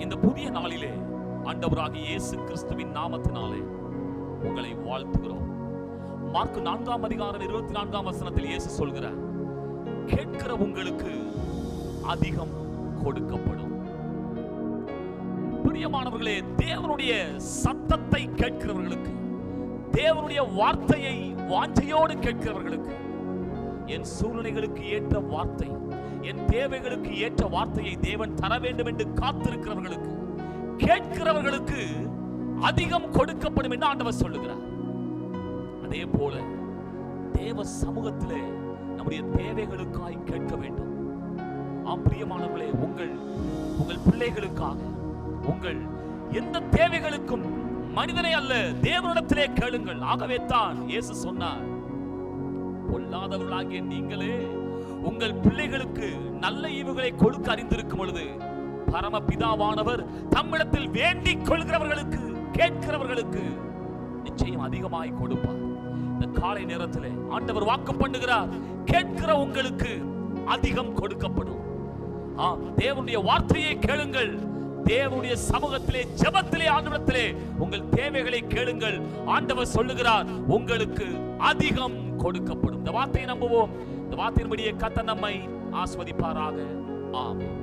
இந்த புதிய நாளிலே ஆண்டவராகிய இயேசு கிறிஸ்துவின் நாமத்தினாலே உங்களை வாழ்த்துகிறோம். மார்க்கு 4ஆம் அதிகாரம் 24ஆம் வசனத்தில் இயேசு சொல்கிறார், கேட்கிற உங்களுக்கு அதிகம் கொடுக்கப்படும். பிரியமானவர்களே, தேவனுடைய சத்தத்தை கேட்கிறவர்களுக்கு, தேவனுடைய வார்த்தையை வாஞ்சையோடு கேட்கிறவர்களுக்கு, என் சூழ்நிலைகளுக்கு ஏற்ற வார்த்தை, என் தேவைகளுக்கு ஏற்ற வார்த்தையை தேவன் தர வேண்டும் என்று காத்திருக்கிறவர்களுக்கு, கேட்கிறவர்களுக்கு அதிகம் கொடுக்கப்படும் என்று ஆண்டவர் சொல்லுகிறார். அதே போல தேவ சமூகத்திலே நம்முடைய தேவைகளுக்காய் கேட்க வேண்டும். ஆம் பிரியமானவர்களே, உங்கள் பிள்ளைகளுக்காக, உங்கள் எந்த தேவைகளுக்கும் மனிதனை அல்ல தேவனிடத்திலே கேளுங்கள். ஆகவே தான் இயேசு சொன்னார், பொல்லாதவர்களாகிய நீங்களே உங்கள் பிள்ளைகளுக்கு நல்ல ஈவுகளை கொடுக்க அறிந்திருக்கும் பொழுது பரமபிதாவானவர் தம்மிடத்தில் வேண்டிக் கொள்கிறவர்களுக்கு, கேட்கிறவர்களுக்கு நிச்சயம் அதிகமாய் கொடுப்பார். இந்த காலை நேரத்திலே ஆண்டவர் வாக்கு பண்ணுகிறார், கேட்கிற உங்களுக்கு அதிகம் கொடுக்கப்படும். தேவனுடைய வார்த்தையை கேளுங்கள். தேவனுடைய சமூகத்திலே, ஜெபத்திலே, ஆண்டவரிடத்திலே உங்கள் தேவைகளை கேளுங்கள். ஆண்டவர் சொல்லுகிறார், உங்களுக்கு அதிகம் கொடுக்கப்படும். இந்த வார்த்தையை நம்புவோம். இந்த வார்த்தையின்படியே கர்த்தர் நம்மை ஆசீர்வதிப்பாராக. ஆமென்.